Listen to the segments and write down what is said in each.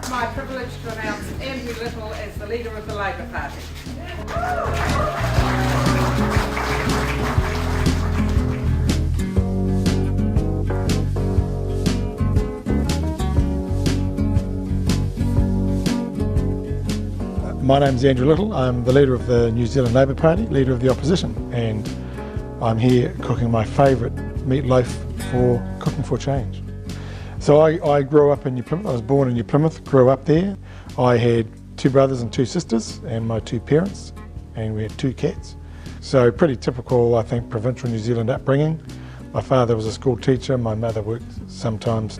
My privilege to announce Andrew Little as the leader of the Labour Party. My name's Andrew Little. I'm the leader of the New Zealand Labour Party, leader of the opposition, and I'm here cooking my favourite meatloaf for Cooking for Change. So I grew up in New Plymouth. I was born in New Plymouth, grew up there. I had 2 brothers and 2 sisters and my 2 parents, and we had 2 cats. So pretty typical, I think, provincial New Zealand upbringing. My father was a school teacher, my mother worked sometimes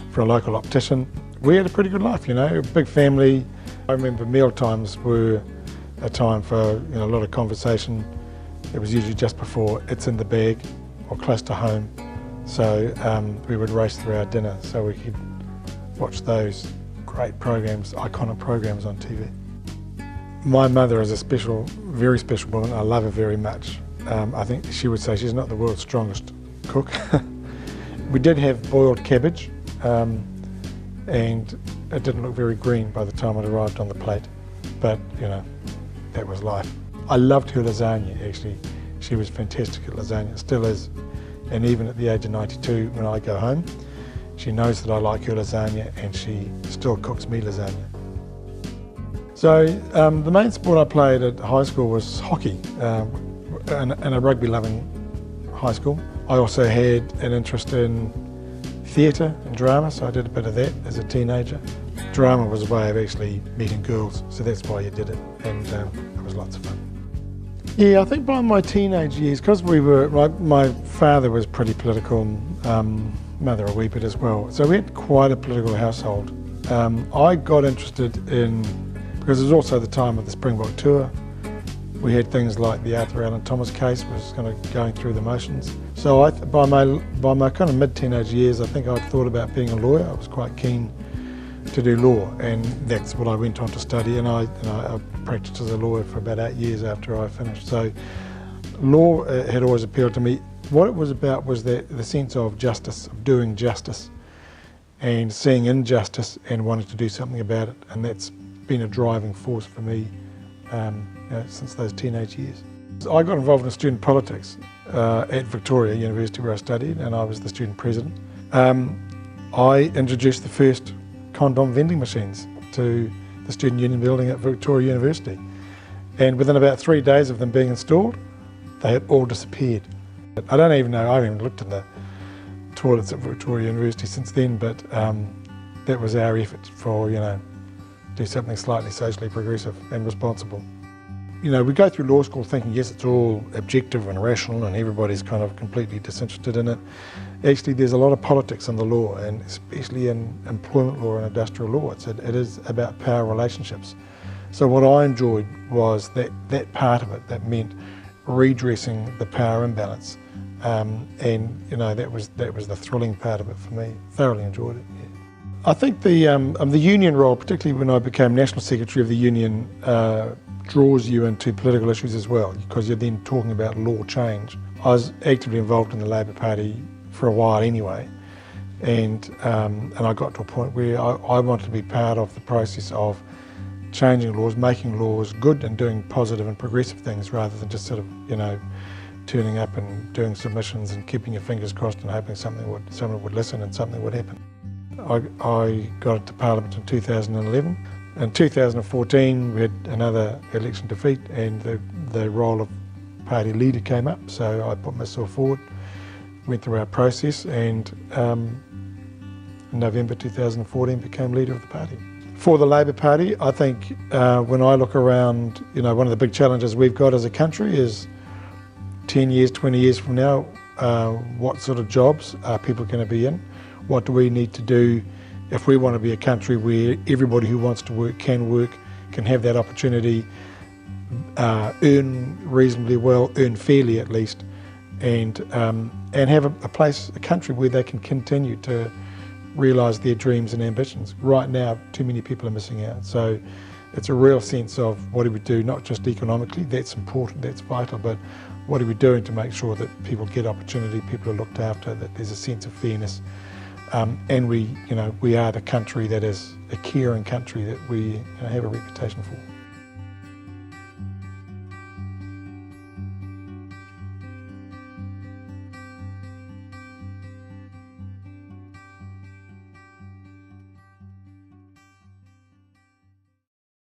for a local optician. We had a pretty good life, you know, a big family. I remember meal times were a time for a lot of conversation. It was usually just before it's in the bag or close to home. So we would race through our dinner so we could watch those great programs, iconic programs on TV. My mother is a special, very special woman. I love her very much. I think she would say she's not the world's strongest cook. We did have boiled cabbage, and it didn't look very green by the time it arrived on the plate, but that was life. I loved her lasagna, actually. She was fantastic at lasagna, still is, and even at the age of 92 when I go home, she knows that I like her lasagna and she still cooks me lasagna. So the main sport I played at high school was hockey, in a rugby loving high school. I also had an interest in theatre and drama, so I did a bit of that as a teenager. Drama was a way of actually meeting girls, so that's why you did it, and it was lots of fun. Yeah, I think by my teenage years, because my father was pretty political, mother a wee bit as well, so we had quite a political household. I got interested in, because it was also the time of the Springbok tour, we had things like the Arthur Allen Thomas case was kind of going through the motions. So by my kind of mid-teenage years, I think I'd thought about being a lawyer. I was quite keen to do law, and that's what I went on to study, and I practiced as a lawyer for about 8 years after I finished. So law had always appealed to me. What it was about was the sense of justice, of doing justice, and seeing injustice and wanting to do something about it, and that's been a driving force for me since those teenage years. I got involved in student politics at Victoria University where I studied, and I was the student president. I introduced the first condom vending machines to the Student Union building at Victoria University, and within about 3 days of them being installed, they had all disappeared. I don't even know, I haven't even looked in the toilets at Victoria University since then, but that was our effort for, do something slightly socially progressive and responsible. We go through law school thinking, yes, it's all objective and rational and everybody's kind of completely disinterested in it. Actually, there's a lot of politics in the law, and especially in employment law and industrial law. It is about power relationships. So what I enjoyed was that part of it that meant redressing the power imbalance. And that was the thrilling part of it for me. Thoroughly enjoyed it. Yeah. I think the union role, particularly when I became National Secretary of the Union, draws you into political issues as well, because you're then talking about law change. I was actively involved in the Labour Party for a while anyway, and I got to a point where I wanted to be part of the process of changing laws, making laws good and doing positive and progressive things rather than just sort of, turning up and doing submissions and keeping your fingers crossed and hoping someone would listen and something would happen. I got into Parliament in 2011. In 2014 we had another election defeat, and the role of party leader came up, so I put myself forward, went through our process, and in November 2014 became leader of the party. For the Labour Party, I think when I look around, one of the big challenges we've got as a country is 10 years, 20 years from now, what sort of jobs are people going to be in? What do we need to do if we want to be a country where everybody who wants to work, can have that opportunity, earn reasonably well, earn fairly at least, and have a country where they can continue to realise their dreams and ambitions. Right now, too many people are missing out. So it's a real sense of what do we do, not just economically, that's important, that's vital, but what are we doing to make sure that people get opportunity, people are looked after, that there's a sense of fairness, and we are the country that is a caring country that we have a reputation for.